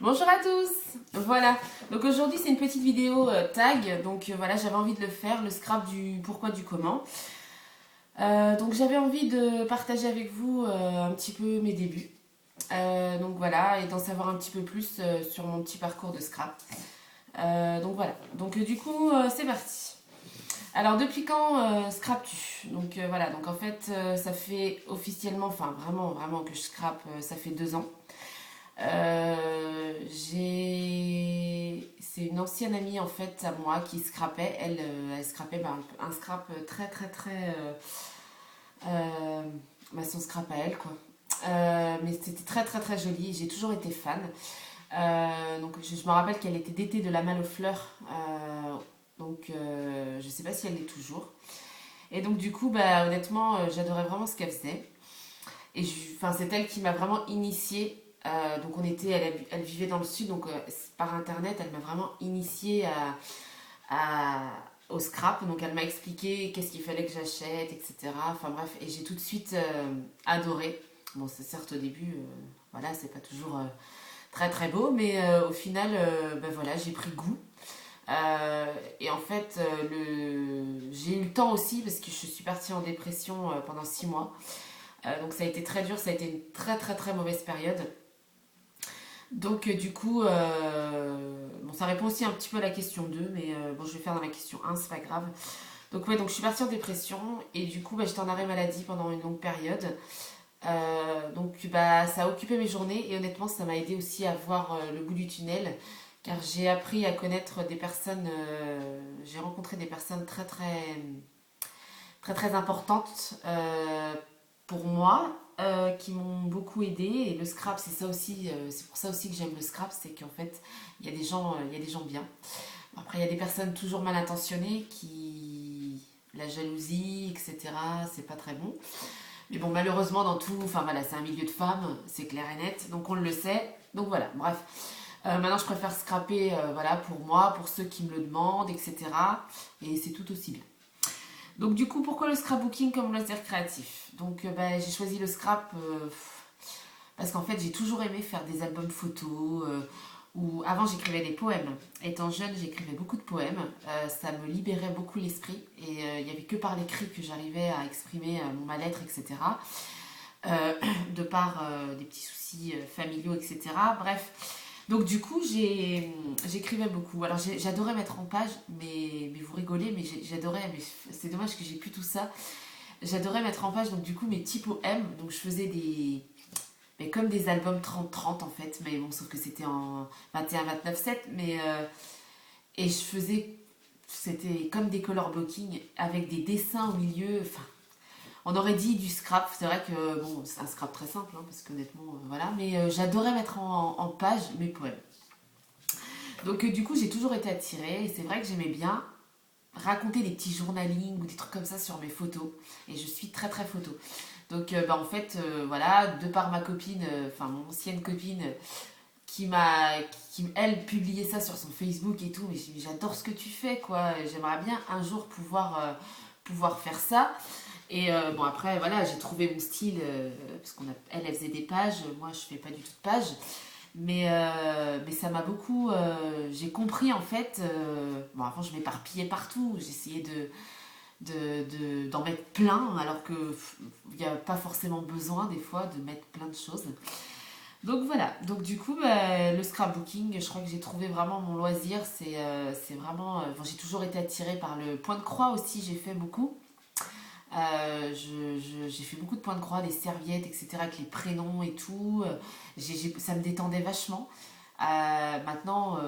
Bonjour à tous. Voilà, donc aujourd'hui c'est une petite vidéo tag, donc voilà, j'avais envie de le faire, le scrap du pourquoi du comment. Donc j'avais envie de partager avec vous un petit peu mes débuts. Donc voilà, et d'en savoir un petit peu plus sur mon petit parcours de scrap. Donc voilà, donc du coup c'est parti. Alors depuis quand scrapes-tu? Donc voilà, donc en fait ça fait officiellement, enfin vraiment que je scrape, ça fait 2 ans. C'est une ancienne amie en fait à moi qui scrapait. Elle scrapait un scrap très euh, son scrap à elle quoi. Mais c'était très joli. J'ai toujours été fan. Donc je me rappelle qu'elle était d'été de la Malle aux fleurs. Je sais pas si elle l'est toujours. Et donc du coup bah honnêtement j'adorais vraiment ce qu'elle faisait. Enfin, c'est elle qui m'a vraiment initiée. Donc elle vivait dans le sud, donc par internet, elle m'a vraiment initiée au scrap. Donc elle m'a expliqué qu'est-ce qu'il fallait que j'achète, etc. Enfin bref, et j'ai tout de suite adoré. Bon, c'est certes au début, voilà, c'est pas toujours très beau, mais au final, ben voilà, j'ai pris goût. Et en fait, j'ai eu le temps aussi parce que je suis partie en dépression pendant 6 mois. Donc ça a été très dur, ça a été une très mauvaise période. Donc du coup, bon, ça répond aussi un petit peu à la question 2, mais bon, je vais faire dans la question 1, c'est pas grave. Donc ouais, donc je suis partie en dépression et du coup, bah, j'étais en arrêt maladie pendant une longue période. Donc bah, ça a occupé mes journées et honnêtement, ça m'a aidé aussi à voir le bout du tunnel, car j'ai appris à connaître des personnes, j'ai rencontré des personnes très importantes pour moi, qui m'ont beaucoup aidé. Et le scrap, c'est ça aussi, c'est pour ça aussi que j'aime le scrap, c'est qu'en fait, il y a des gens bien. Après, il y a des personnes toujours mal intentionnées qui, la jalousie, etc., c'est pas très bon. Mais bon, malheureusement, dans tout, enfin voilà, c'est un milieu de femmes, c'est clair et net, donc on le sait. Donc voilà, bref. Maintenant, je préfère scraper, voilà, pour moi, pour ceux qui me le demandent, etc. Et c'est tout aussi bien. Donc du coup, pourquoi le scrapbooking comme loisir créatif? Donc bah, j'ai choisi le scrap parce qu'en fait j'ai toujours aimé faire des albums photos. Ou avant j'écrivais des poèmes. Étant jeune j'écrivais beaucoup de poèmes. Ça me libérait beaucoup l'esprit et il n'y avait que par l'écrit que j'arrivais à exprimer mon mal-être, etc. Euh, de par des petits soucis familiaux, etc. Bref. Donc du coup, j'écrivais beaucoup. Alors j'adorais mettre en page, mais vous rigolez, mais j'adorais, mais c'est dommage que j'ai plus tout ça. J'adorais mettre en page, donc du coup, mes petits poèmes. Donc je faisais mais comme des albums 30-30 en fait, mais bon, sauf que c'était en 21-29-7, et je faisais, c'était comme des color blocking avec des dessins au milieu, enfin, on aurait dit du scrap, c'est vrai que bon, c'est un scrap très simple, hein, parce qu'honnêtement, voilà, mais j'adorais mettre en page mes poèmes. Donc du coup, j'ai toujours été attirée, et c'est vrai que j'aimais bien raconter des petits journalings ou des trucs comme ça sur mes photos, et je suis très photo. Donc bah, en fait, voilà, de par ma copine, enfin mon ancienne copine, qui m'a, qui elle publiait ça sur son Facebook et tout, mais j'ai dit, j'adore ce que tu fais, quoi, j'aimerais bien un jour pouvoir faire ça. Et bon, après, voilà, j'ai trouvé mon style, parce elle faisait des pages, moi je fais pas du tout de pages. Mais ça m'a beaucoup. J'ai compris en fait. Bon, avant je m'éparpillais partout, j'essayais d'en mettre plein, alors qu'il n'y a pas forcément besoin des fois de mettre plein de choses. Donc voilà, donc du coup, bah, le scrapbooking, je crois que j'ai trouvé vraiment mon loisir. C'est vraiment. Bon, j'ai toujours été attirée par le point de croix aussi, j'ai fait beaucoup. J'ai fait beaucoup de points de croix, des serviettes, etc., avec les prénoms et tout. Ça me détendait vachement. Maintenant,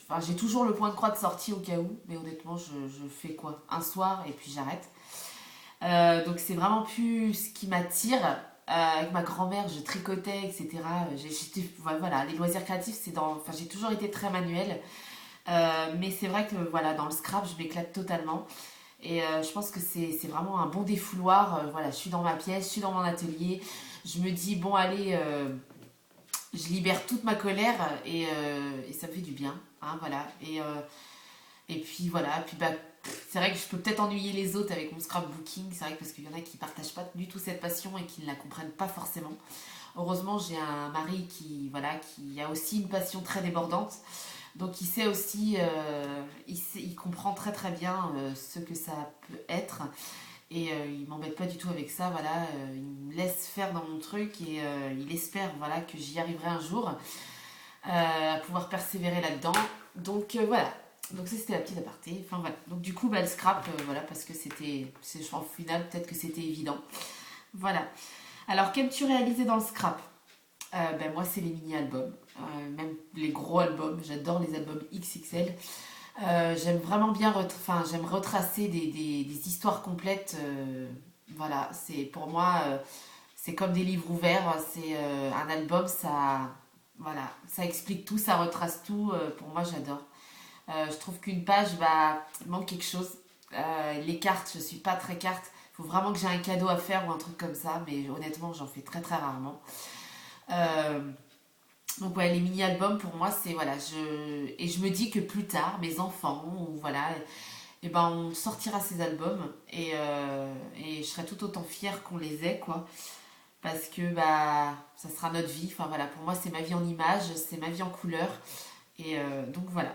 enfin, j'ai toujours le point de croix de sortie au cas où, mais honnêtement, je fais quoi? Un soir et puis j'arrête. Donc c'est vraiment plus ce qui m'attire. Avec ma grand-mère, je tricotais, etc. Voilà, les loisirs créatifs, enfin, j'ai toujours été très manuelle. Mais c'est vrai que voilà, dans le scrap, je m'éclate totalement. Et je pense que c'est vraiment un bon défouloir. Voilà, je suis dans ma pièce, je suis dans mon atelier. Je me dis, bon, allez, je libère toute ma colère et ça me fait du bien. Hein, voilà. Et puis voilà, puis bah, c'est vrai que je peux peut-être ennuyer les autres avec mon scrapbooking. C'est vrai que parce qu'il y en a qui partagent pas du tout cette passion et qui ne la comprennent pas forcément. heureusement, j'ai un mari qui, voilà, qui a aussi une passion très débordante. Donc il sait aussi, il comprend très très bien ce que ça peut être. Et il m'embête pas du tout avec ça, voilà. Il me laisse faire dans mon truc et il espère, voilà, que j'y arriverai un jour à pouvoir persévérer là-dedans. Donc voilà. Donc ça c'était la petite aparté. Enfin voilà. Donc du coup bah, le scrap, voilà, parce que au final peut-être que c'était évident. Voilà. Alors qu'aimes-tu réaliser dans le scrap? Ben moi c'est les mini-albums, même les gros albums. J'adore les albums XXL. J'aime vraiment bien, enfin j'aime retracer des histoires complètes. Voilà, c'est pour moi, c'est comme des livres ouverts. C'est un album, ça, voilà, ça explique tout, ça retrace tout. Pour moi, j'adore. Je trouve qu'une page, bah, il manque quelque chose. Les cartes, je suis pas très carte. Il faut vraiment que j'ai un cadeau à faire ou un truc comme ça, mais honnêtement, j'en fais très très rarement. Euh, donc ouais, les mini-albums pour moi, c'est voilà, et je me dis que plus tard, mes enfants, ou voilà, et ben on sortira ces albums et je serai tout autant fière qu'on les ait quoi, parce que bah ça sera notre vie. Enfin voilà, pour moi c'est ma vie en images, c'est ma vie en couleurs et donc voilà.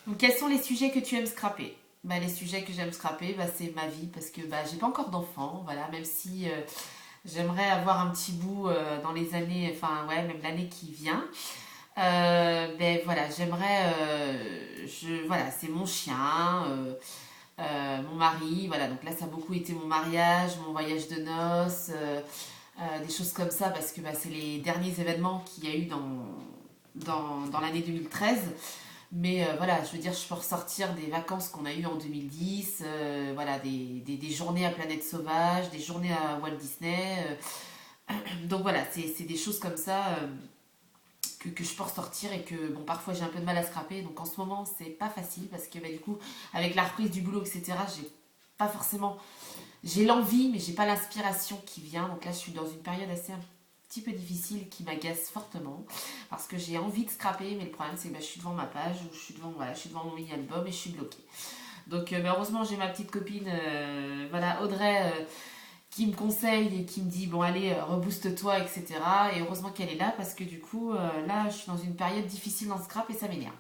Donc quels sont les sujets que tu aimes scraper? Bah, les sujets que j'aime scraper, bah, c'est ma vie parce que bah, j'ai pas encore d'enfant, voilà, même si j'aimerais avoir un petit bout dans les années, enfin ouais, même l'année qui vient. Ben voilà, j'aimerais, voilà, c'est mon chien, mon mari, voilà, donc là ça a beaucoup été mon mariage, mon voyage de noces, des choses comme ça, parce que bah, c'est les derniers événements qu'il y a eu dans l'année 2013. Mais voilà, je veux dire, je peux ressortir des vacances qu'on a eues en 2010, voilà, des journées à Planète Sauvage, des journées à Walt Disney. Donc voilà, c'est des choses comme ça que je peux ressortir et que, bon, parfois j'ai un peu de mal à scraper. Donc en ce moment, c'est pas facile parce que, bah, du coup, avec la reprise du boulot, etc., j'ai pas forcément. J'ai l'envie, mais j'ai pas l'inspiration qui vient. Donc là, je suis dans une période assez un petit peu difficile qui m'agace fortement parce que j'ai envie de scraper, mais le problème, c'est que bah, je suis devant ma page ou je suis devant, voilà, je suis devant mon mini-album et je suis bloquée. Donc bah, heureusement, j'ai ma petite copine, voilà, Audrey. Qui me conseille et qui me dit bon allez rebooste-toi etc. Et heureusement qu'elle est là parce que du coup là je suis dans une période difficile dans Scrap et ça m'énerve.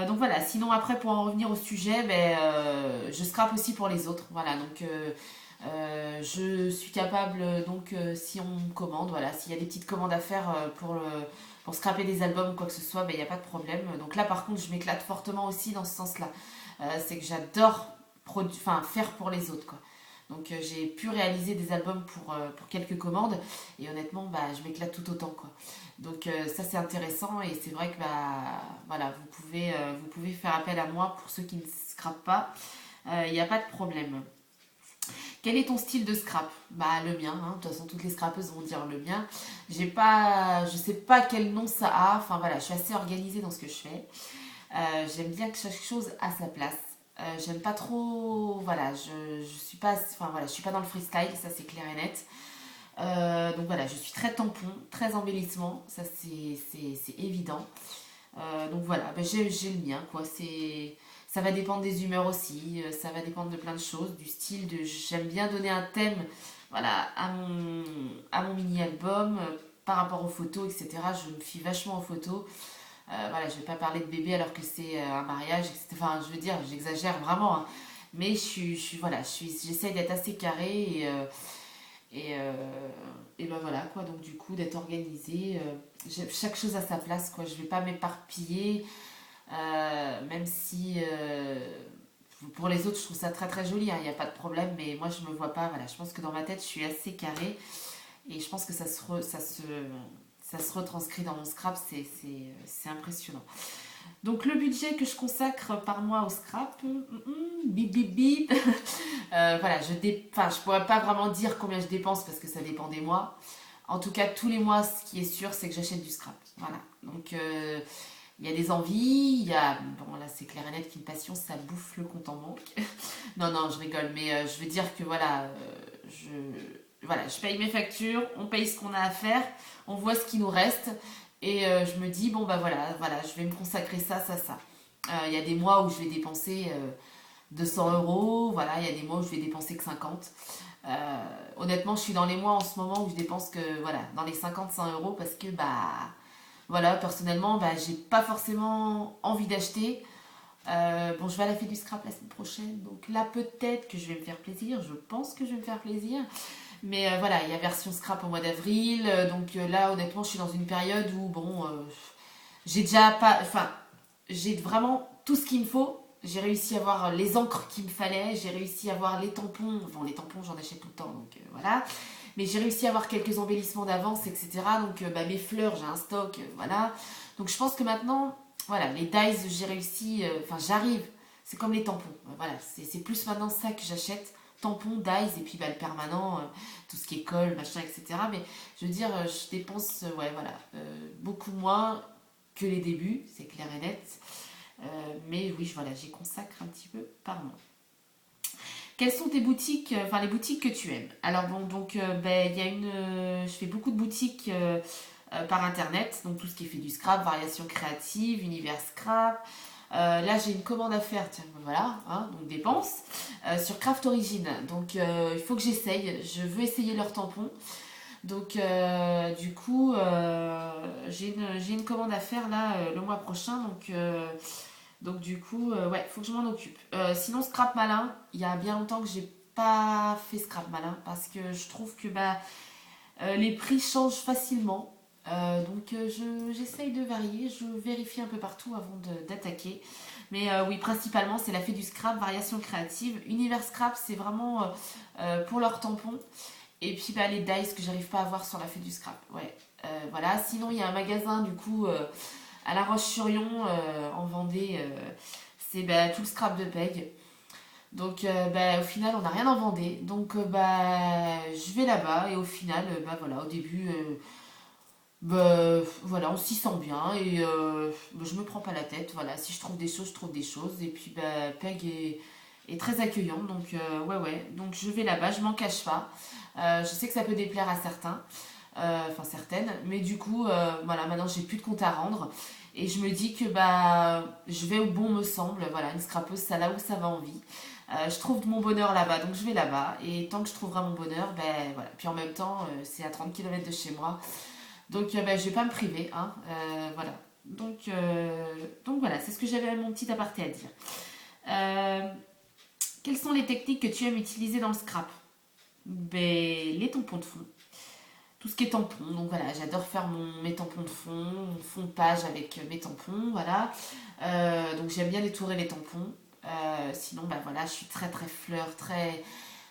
Donc voilà, sinon après pour en revenir au sujet, ben, je scrape aussi pour les autres. Voilà, donc je suis capable, donc si on me commande, voilà, s'il y a des petites commandes à faire pour scraper des albums ou quoi que ce soit, il n'y a pas de problème. Donc là par contre je m'éclate fortement aussi dans ce sens-là. C'est que j'adore faire pour les autres quoi. Donc j'ai pu réaliser des albums pour quelques commandes et honnêtement bah, je m'éclate tout autant quoi. Donc ça c'est intéressant et c'est vrai que bah, voilà, vous pouvez faire appel à moi pour ceux qui ne scrapent pas. Il n'y a pas de problème. Quel est ton style de scrap? Bah le mien, hein. De toute façon toutes les scrapeuses vont dire le mien. Je sais pas quel nom ça a. Enfin voilà, je suis assez organisée dans ce que je fais. J'aime bien que chaque chose a sa place. J'aime pas trop, voilà, je suis pas, enfin voilà, je suis pas dans le freestyle, ça c'est clair et net. Donc voilà, je suis très tampon, très embellissement, ça c'est évident. Donc voilà, ben, j'ai le mien quoi. Ça va dépendre des humeurs aussi, ça va dépendre de plein de choses, du style de, j'aime bien donner un thème, voilà, à mon mini album par rapport aux photos, etc. Je me fie vachement aux photos. Voilà, je vais pas parler de bébé alors que c'est un mariage, etc. Enfin, je veux dire, j'exagère vraiment, hein. Mais voilà, j'essaye d'être assez carrée et, euh, et ben voilà quoi. Donc du coup, d'être organisée, chaque chose à sa place quoi. Je vais pas m'éparpiller, même si pour les autres, je trouve ça très très joli, hein, il n'y a pas de problème. Mais moi, je me vois pas. Voilà, je pense que dans ma tête, je suis assez carrée et je pense que ça se retranscrit dans mon scrap, c'est impressionnant. Donc le budget que je consacre par mois au scrap, bip bip bip. Voilà, je pourrais pas vraiment dire combien je dépense parce que ça dépend des mois. En tout cas, tous les mois, ce qui est sûr, c'est que j'achète du scrap. Voilà. Donc il y a des envies, il y a bon là c'est clair et net qu'une passion ça bouffe le compte en banque. Non non, je rigole, mais je veux dire que voilà, je paye mes factures, on paye ce qu'on a à faire, on voit ce qui nous reste et je me dis bon bah voilà, je vais me consacrer ça. Il y a des mois où je vais dépenser 200 euros, voilà, il y a des mois où je vais dépenser que 50. Honnêtement, je suis dans les mois en ce moment où je dépense que, voilà, dans les 50-100 € parce que, voilà, personnellement, j'ai pas forcément envie d'acheter. Bon, je vais à la fête du scrap la semaine prochaine, donc là, peut-être que je vais me faire plaisir. Je pense que je vais me faire plaisir. Mais voilà, il y a version scrap au mois d'avril. Donc là, honnêtement, je suis dans une période où, bon, j'ai déjà pas. Enfin, j'ai vraiment tout ce qu'il me faut. J'ai réussi à avoir les encres qu'il me fallait. J'ai réussi à avoir les tampons. Bon, les tampons, j'en achète tout le temps, donc voilà. Mais j'ai réussi à avoir quelques embellissements d'avance, etc. Donc mes fleurs, j'ai un stock, voilà. Donc je pense que maintenant, voilà, les dies, j'ai réussi. Enfin, j'arrive. C'est comme les tampons. Voilà, c'est plus maintenant ça que j'achète. Tampons, dies, et puis le permanent, tout ce qui est colle, machin, etc. Mais je veux dire, je dépense, ouais, voilà, beaucoup moins que les débuts, c'est clair et net. Mais oui, voilà, j'y consacre un petit peu par mois. Quelles sont tes boutiques, enfin les boutiques que tu aimes? Alors bon, donc il y a je fais beaucoup de boutiques par internet, donc tout ce qui est fait du scrap, variation créative, univers scrap. Là, j'ai une commande à faire, tiens, voilà, hein, donc dépenses, sur Craft Origin. Donc il faut que j'essaye, je veux essayer leur tampon. Donc, du coup, j'ai une commande à faire là le mois prochain. Donc du coup, ouais, faut que je m'en occupe. Sinon, Scrap Malin, il y a bien longtemps que j'ai pas fait Scrap Malin parce que je trouve que les prix changent facilement. J'essaye de varier, je vérifie un peu partout avant d'attaquer. Mais oui, principalement, c'est la fée du scrap, variation créative. Univers scrap, c'est vraiment pour leur tampon. Et puis les dice que j'arrive pas à voir sur la fée du scrap. Ouais. Voilà. Sinon, il y a un magasin du coup à La Roche-sur-Yon en Vendée. C'est tout le scrap de Peg. Donc au final, on n'a rien en Vendée. Donc je vais là-bas et au final, voilà, au début, voilà, on s'y sent bien et je me prends pas la tête. Voilà, si je trouve des choses, je trouve des choses. Et puis Peg est très accueillant. Donc ouais. Donc je vais là-bas, je m'en cache pas. Je sais que ça peut déplaire à certains, enfin certaines, mais du coup, voilà, maintenant j'ai plus de compte à rendre et je me dis que je vais où bon me semble. Voilà, une scrapeuse, ça là où ça va en vie. Je trouve mon bonheur là-bas, donc je vais là-bas et tant que je trouverai mon bonheur, voilà. Puis en même temps, c'est à 30 km de chez moi, donc je vais pas me priver, hein, voilà. Donc voilà, c'est ce que j'avais mon petit aparté à dire. Euh, Quelles sont les techniques que tu aimes utiliser dans le scrap? Les tampons de fond. Tout ce qui est tampons. Donc voilà, j'adore faire mes tampons de fond, mon fond de page avec mes tampons. Voilà. Donc j'aime bien détourer les tampons. Sinon, voilà, je suis très très fleur, très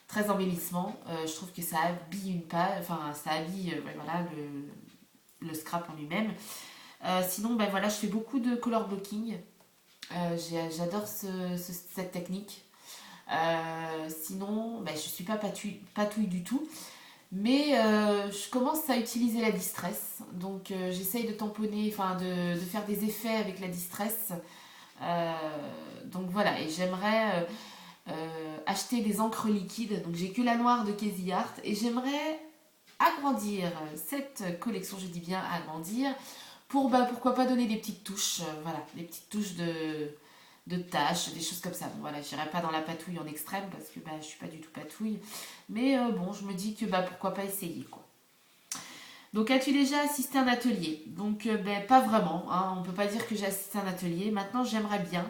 très embellissement. Je trouve que ça habille une page, enfin ça habille voilà, le scrap en lui-même. Sinon, voilà, je fais beaucoup de color blocking. J'adore cette technique. Sinon, je suis pas patouille du tout. Mais je commence à utiliser la distress. Donc j'essaye de tamponner, enfin de faire des effets avec la distress. Euh, donc voilà, et j'aimerais acheter des encres liquides. Donc j'ai que la noire de Casey Art. Et j'aimerais agrandir cette collection, je dis bien agrandir, pour pourquoi pas donner des petites touches. Voilà, des petites touches de tâches, des choses comme ça. Bon, voilà, j'irai pas dans la patouille en extrême parce que je suis pas du tout patouille. Mais bon, je me dis que pourquoi pas essayer quoi. Donc as-tu déjà assisté à un atelier? Donc pas vraiment, hein, on peut pas dire que j'ai assisté à un atelier. Maintenant j'aimerais bien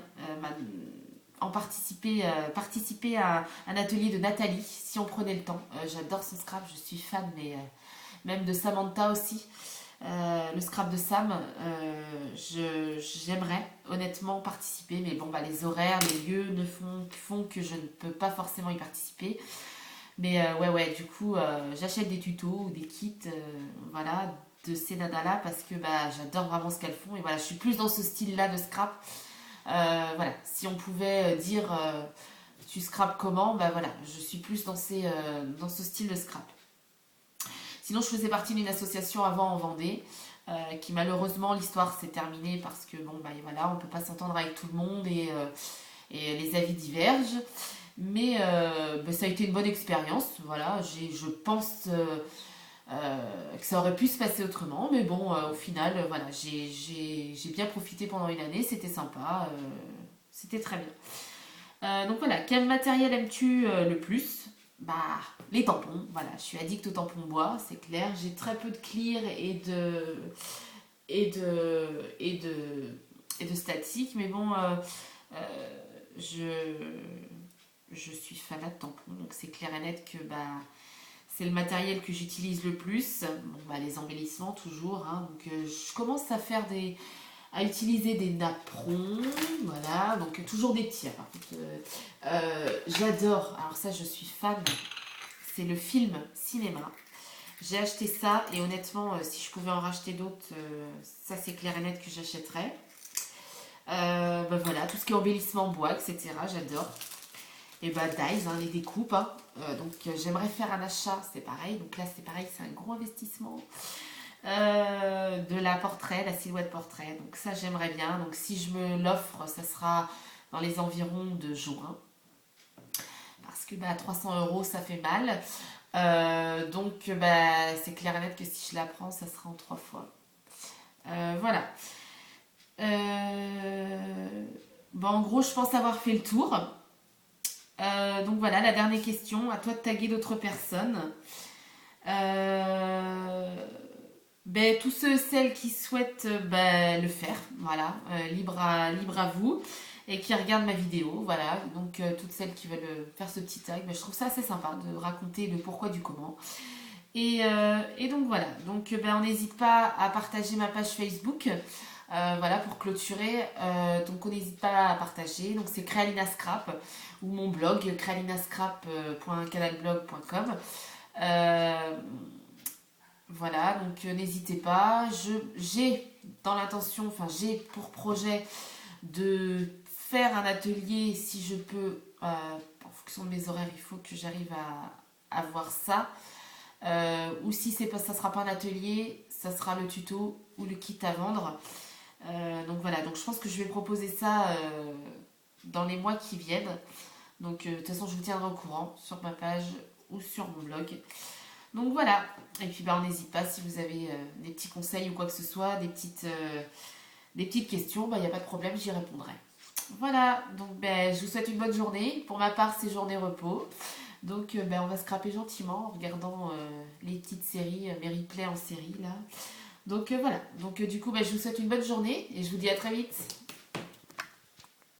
participer à un atelier de Nathalie si on prenait le temps. J'adore son scrap, je suis fan, mais même de Samantha aussi. Le scrap de Sam, j'aimerais honnêtement participer, mais bon, les horaires, les lieux font que je ne peux pas forcément y participer. Mais ouais, du coup, j'achète des tutos ou des kits, voilà, de ces nanas-là parce que j'adore vraiment ce qu'elles font. Et voilà, je suis plus dans ce style-là de scrap. Voilà, si on pouvait dire tu scrapes comment, voilà, je suis plus dans ce style de scrap. Sinon, je faisais partie d'une association avant en Vendée, qui malheureusement, l'histoire s'est terminée parce que, voilà, on ne peut pas s'entendre avec tout le monde et les avis divergent. Mais ça a été une bonne expérience, voilà, je pense que ça aurait pu se passer autrement, mais bon, au final, voilà, j'ai bien profité pendant une année, c'était sympa, c'était très bien. Donc voilà, quel matériel aimes-tu le plus? bah, les tampons. Voilà, je suis addict aux tampons bois, c'est clair. J'ai très peu de clear et de, et de statique, mais bon, je, je suis fanat de tampons, donc c'est clair et net que bah, c'est le matériel que j'utilise le plus. Bon, bah, les embellissements toujours, hein, donc je commence à utiliser des napperons, voilà, donc toujours des petits. Par contre, j'adore, alors ça je suis fan, c'est le film cinéma. J'ai acheté ça et honnêtement, si je pouvais en racheter d'autres, ça c'est clair et net que j'achèterais. Bah voilà, tout ce qui est embellissement en bois, etc. J'adore. Et bah dies, hein, les découpes. Hein. Donc j'aimerais faire un achat, c'est pareil. Donc là c'est pareil, c'est un gros investissement. De la portrait, la silhouette portrait. Donc ça j'aimerais bien. Donc si je me l'offre, ça sera dans les environs de juin. Parce que bah, 300 euros ça fait mal. Donc bah, c'est clair et net que si je la prends, ça sera en 3 fois. Voilà. Bon, en gros, je pense avoir fait le tour. Donc voilà, la dernière question. À toi de taguer d'autres personnes. Ben, tous ceux, celles qui souhaitent ben, le faire, voilà, libre à vous, et qui regardent ma vidéo, voilà, donc toutes celles qui veulent faire ce petit tag, ben, je trouve ça assez sympa de raconter le pourquoi du comment. Et donc voilà, donc ben, on n'hésite pas à partager ma page Facebook, voilà, pour clôturer, donc on n'hésite pas à partager, donc c'est Crealina Scrap, ou mon blog, crealinascrap.canalblog.com. Euh, voilà, donc n'hésitez pas. J'ai dans l'intention, enfin j'ai pour projet de faire un atelier si je peux, en fonction de mes horaires, il faut que j'arrive à voir ça. Ou si c'est pas, ça sera pas un atelier, ça sera le tuto ou le kit à vendre. Donc voilà, donc je pense que je vais proposer ça dans les mois qui viennent. Donc de toute façon, je vous tiendrai au courant sur ma page ou sur mon blog. Donc voilà, et puis bah, on n'hésite pas si vous avez des petits conseils ou quoi que ce soit, des petites questions, il n'y a pas de problème, j'y répondrai. Voilà, donc ben, je vous souhaite une bonne journée. Pour ma part, c'est journée repos. Donc ben, on va scraper gentiment en regardant les petites séries, mes replays en série là. Donc voilà, donc du coup ben, je vous souhaite une bonne journée et je vous dis à très vite.